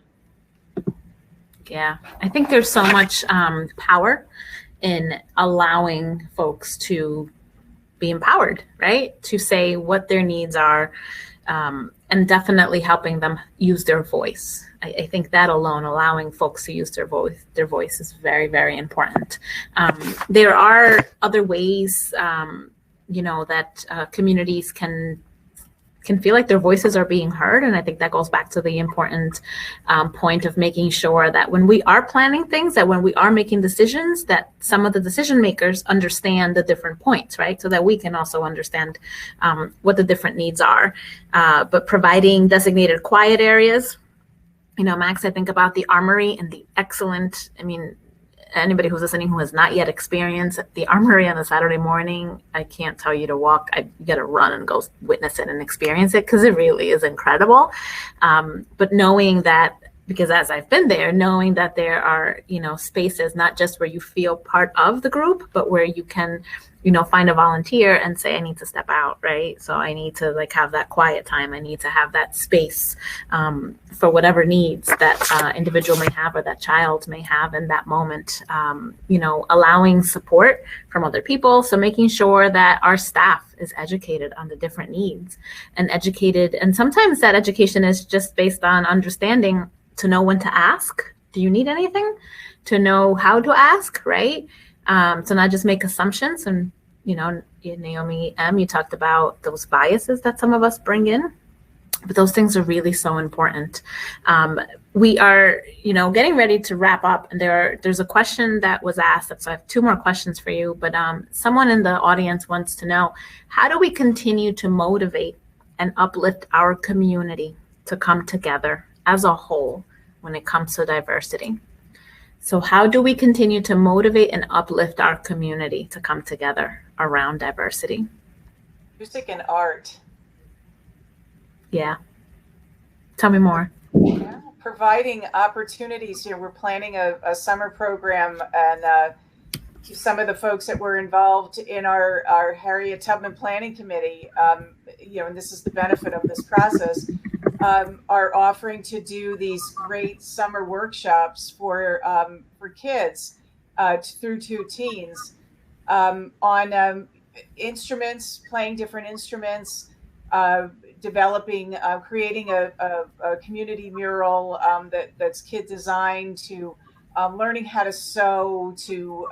Yeah, I think there's so much power in allowing folks to be empowered, right? To say what their needs are, and definitely helping them use their voice. I think that alone, allowing folks to use their voice is very, very important. There are other ways, that communities can feel like their voices are being heard. And I think that goes back to the important point of making sure that when we are planning things, that when we are making decisions, that some of the decision makers understand the different points, right? So that we can also understand what the different needs are. But providing designated quiet areas, Max, I think about the Armory and the excellent, anybody who's listening who has not yet experienced the Armory on a Saturday morning, I can't tell you to walk. You got to run and go witness it and experience it, because it really is incredible. But knowing that, because as I've been there, knowing that there are, spaces, not just where you feel part of the group, but where you can, find a volunteer and say, I need to step out, right? So I need to have that quiet time. I need to have that space for whatever needs that individual may have or that child may have in that moment, allowing support from other people. So making sure that our staff is educated on the different needs and educated. And sometimes that education is just based on understanding to know when to ask. Do you need anything? To know how to ask, right? So not just make assumptions. And, Naomi M., you talked about those biases that some of us bring in, but those things are really so important. We are, getting ready to wrap up, and there's a question that was asked. So I have two more questions for you, but someone in the audience wants to know, how do we continue to motivate and uplift our community to come together as a whole when it comes to diversity? So how do we continue to motivate and uplift our community to come together around diversity? Music and art. Yeah. Tell me more. Yeah. Providing opportunities here. We're planning a summer program, and some of the folks that were involved in our Harriet Tubman planning committee, and this is the benefit of this process, are offering to do these great summer workshops for kids through to teens on instruments, playing different instruments, developing, creating a community mural that's kid designed, to learning how to sew, to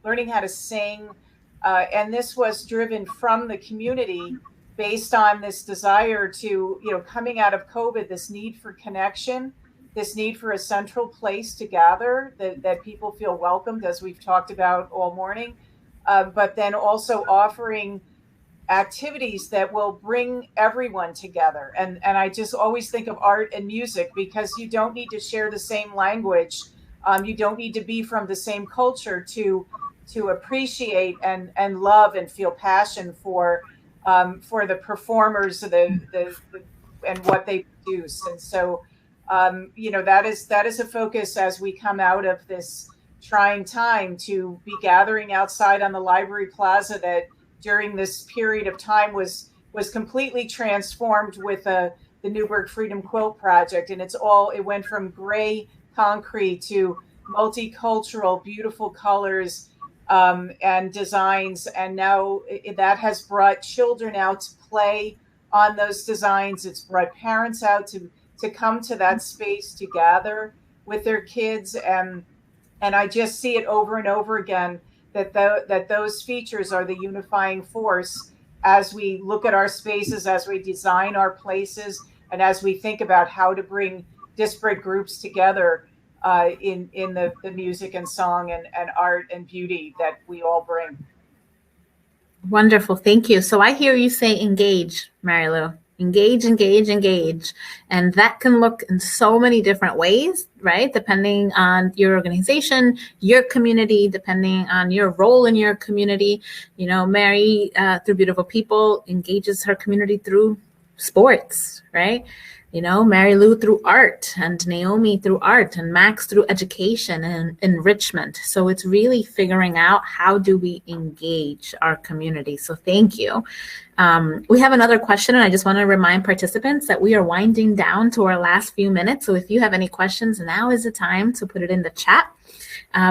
learning how to sing. And this was driven from the community based on this desire to, coming out of COVID, this need for connection, this need for a central place to gather, that people feel welcomed, as we've talked about all morning, but then also offering activities that will bring everyone together. And I just always think of art and music, because you don't need to share the same language. You don't need to be from the same culture to appreciate and love and feel passion for the performers, and what they produce. And so, that is a focus as we come out of this trying time, to be gathering outside on the library plaza that during this period of time was completely transformed with the Newburgh Freedom Quilt Project. And it went from gray concrete to multicultural, beautiful colors and designs. And now that has brought children out to play on those designs. It's brought parents out to come to that space to gather with their kids. And I just see it over and over again, that those features are the unifying force as we look at our spaces, as we design our places, and as we think about how to bring disparate groups together in the music and song and art and beauty that we all bring. Wonderful. Thank you. So I hear you say engage, Mary Lou. Engage, engage, engage. And that can look in so many different ways, right? Depending on your organization, your community, depending on your role in your community. Mary, through Beautiful People, engages her community through sports, right? Mary Lou through art, and Naomi through art, and Max through education and enrichment. So it's really figuring out, how do we engage our community? So thank you. We have another question, and I just want to remind participants that we are winding down to our last few minutes. So if you have any questions, now is the time to put it in the chat.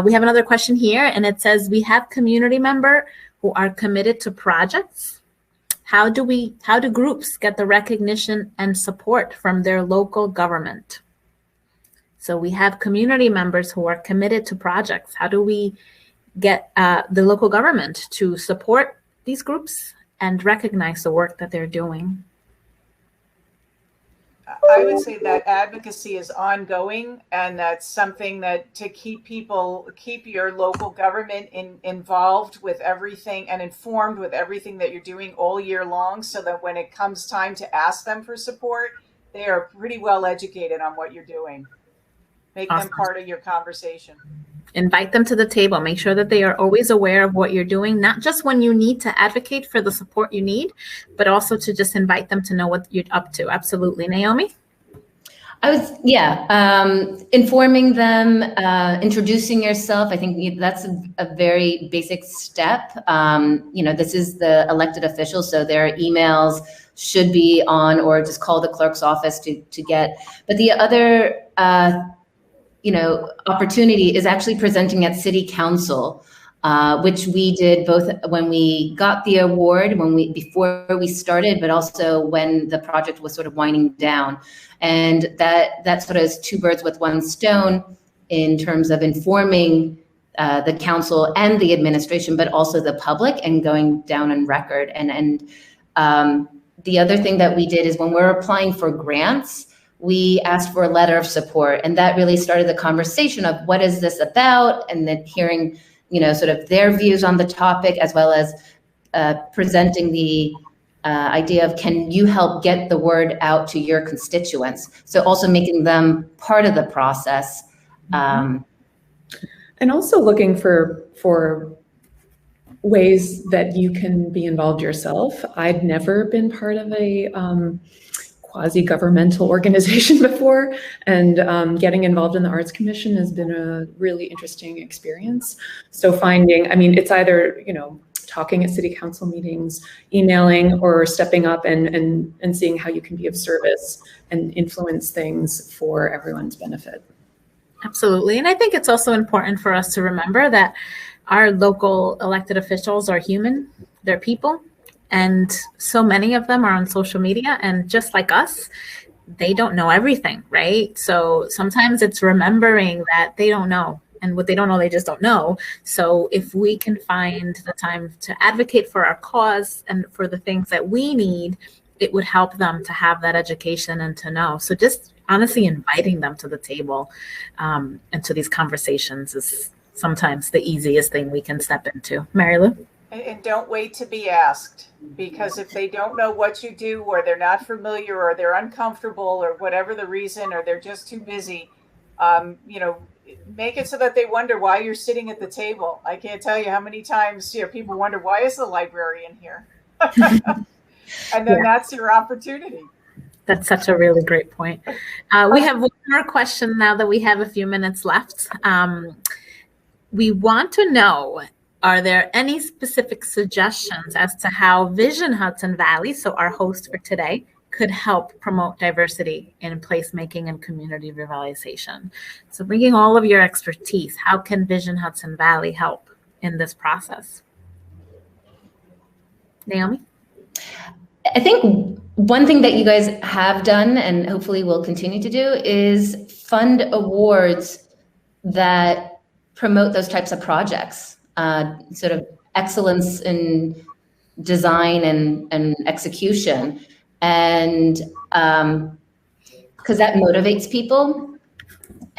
We have another question here, and it says, we have community members who are committed to projects. How do groups get the recognition and support from their local government? So we have community members who are committed to projects. How do we get the local government to support these groups and recognize the work that they're doing? I would say that advocacy is ongoing, and that's something that to keep your local government involved with everything and informed with everything that you're doing all year long, so that when it comes time to ask them for support, they are pretty well educated on what you're doing. Make them part of your conversation. Invite them to the table. Make sure that they are always aware of what you're doing, not just when you need to advocate for the support you need, but also to just invite them to know what you're up to. Absolutely. Naomi? Informing them, introducing yourself. I think that's a very basic step. This is the elected official, so their emails should be on, or just call the clerk's office to get. But the other opportunity is actually presenting at City Council, which we did both when we got the award, before we started, but also when the project was sort of winding down. And that sort of is two birds with one stone in terms of informing the council and the administration, but also the public, and going down on record. And the other thing that we did is, when we're applying for grants, we asked for a letter of support, and that really started the conversation of what is this about, and then hearing, sort of their views on the topic, as well as presenting the idea of, can you help get the word out to your constituents? So also making them part of the process. And also looking for ways that you can be involved yourself. I'd never been part of a quasi-governmental organization before, and getting involved in the Arts Commission has been a really interesting experience. So it's either, talking at city council meetings, emailing, or stepping up and seeing how you can be of service and influence things for everyone's benefit. Absolutely. And I think it's also important for us to remember that our local elected officials are human, they're people, And so many of them are on social media, and just like us, they don't know everything, right? So sometimes it's remembering that they don't know, and what they don't know, they just don't know. So if we can find the time to advocate for our cause and for the things that we need, it would help them to have that education and to know. So just honestly inviting them to the table and to these conversations is sometimes the easiest thing we can step into. Mary Lou? And don't wait to be asked, because if they don't know what you do, or they're not familiar, or they're uncomfortable, or whatever the reason, or they're just too busy, make it so that they wonder why you're sitting at the table. I can't tell you how many times people wonder, why is the librarian here? And then that's your opportunity. That's such a really great point. We have one more question now that we have a few minutes left. We want to know, are there any specific suggestions as to how Vision Hudson Valley, so our host for today, could help promote diversity in placemaking and community revitalization? So bringing all of your expertise, how can Vision Hudson Valley help in this process? Naomi? I think one thing that you guys have done, and hopefully will continue to do, is fund awards that promote those types of projects, sort of excellence in design and execution. And because that motivates people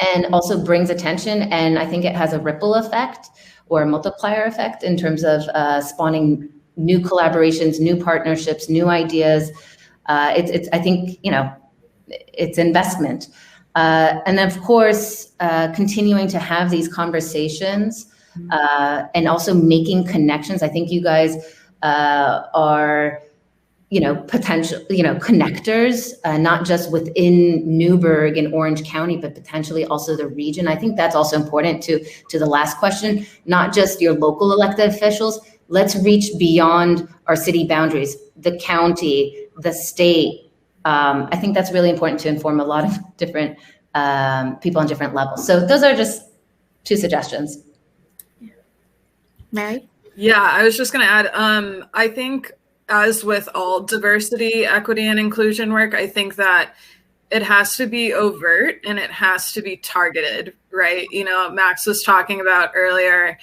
and also brings attention. And I think it has a ripple effect or a multiplier effect in terms of spawning new collaborations, new partnerships, new ideas. I think, it's investment. And of course, continuing to have these conversations and also making connections. I think you guys are, potential, connectors, not just within Newburgh and Orange County, but potentially also the region. I think that's also important to the last question, not just your local elected officials. Let's reach beyond our city boundaries, the county, the state. I think that's really important to inform a lot of different people on different levels. So those are just two suggestions. Mary? Yeah, I was just going to add, I think as with all diversity, equity, and inclusion work, I think that it has to be overt and it has to be targeted, right? Max was talking about earlier,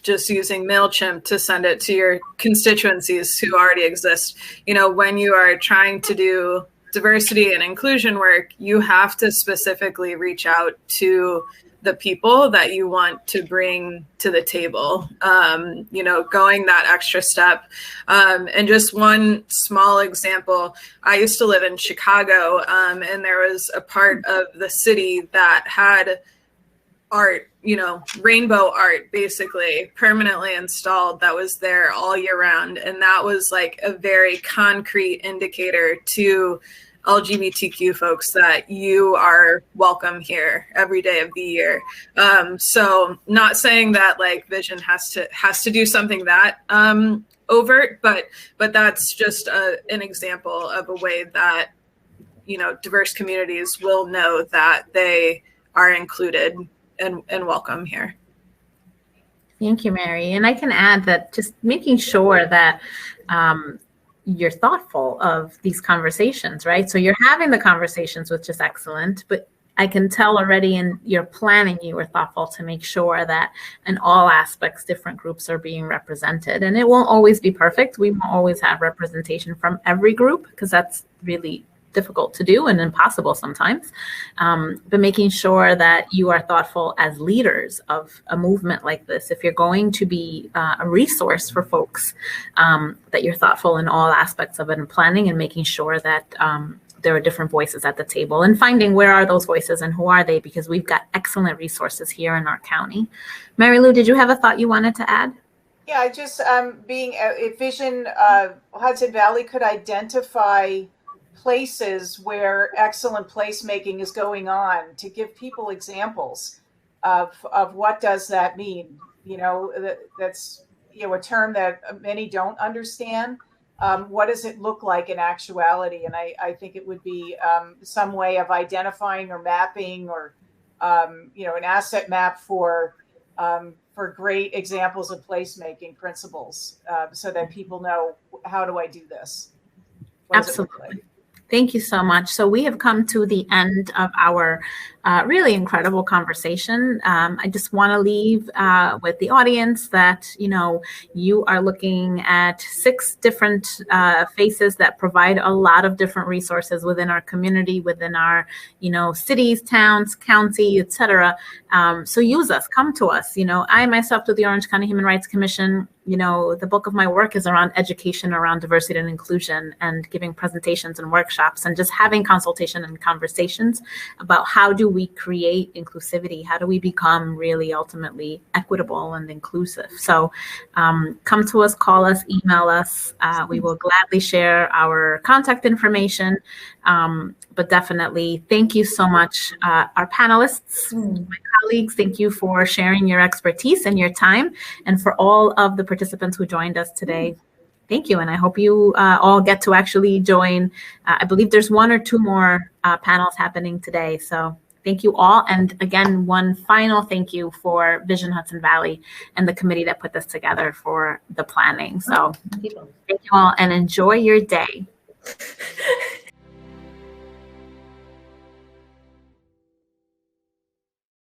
just using MailChimp to send it to your constituencies who already exist. When you are trying to do diversity and inclusion work, you have to specifically reach out to the people that you want to bring to the table, going that extra step. And just one small example, I used to live in Chicago, and there was a part of the city that had art, rainbow art, basically permanently installed, that was there all year round. And that was like a very concrete indicator to LGBTQ folks that you are welcome here every day of the year. So not saying that like Vision has to do something that overt, but that's just an example of a way that, diverse communities will know that they are included and welcome here. Thank you, Mary. And I can add that just making sure that you're thoughtful of these conversations, right? So you're having the conversations, which is excellent, but I can tell already in your planning, you were thoughtful to make sure that in all aspects, different groups are being represented. And it won't always be perfect. We won't always have representation from every group, because that's really difficult to do and impossible sometimes. But making sure that you are thoughtful as leaders of a movement like this. If you're going to be a resource for folks, that you're thoughtful in all aspects of it and planning and making sure that there are different voices at the table and finding where are those voices and who are they, because we've got excellent resources here in our county. Mary Lou, did you have a thought you wanted to add? Yeah, just if Vision Hudson Valley could identify places where excellent placemaking is going on, to give people examples of what does that mean. That's a term that many don't understand. What does it look like in actuality? And I think it would be some way of identifying or mapping or an asset map for for great examples of placemaking principles, so that people know, how do I do this? What does it look Absolutely. like? Thank you so much. So we have come to the end of our really incredible conversation. I just want to leave with the audience that, you are looking at 6 different faces that provide a lot of different resources within our community, within our, cities, towns, county, etc. So use us, come to us. I myself, through the Orange County Human Rights Commission, the bulk of my work is around education, around diversity and inclusion, and giving presentations and workshops, and just having consultation and conversations about how do we create inclusivity? How do we become really ultimately equitable and inclusive? So come to us, call us, email us. We will gladly share our contact information. But definitely, thank you so much, our panelists, my colleagues. Thank you for sharing your expertise and your time, and for all of the participants who joined us today. Thank you, and I hope you all get to actually join. I believe there's 1 or 2 more panels happening today. So thank you all, and again, one final thank you for Vision Hudson Valley and the committee that put this together for the planning. So thank you all, and enjoy your day.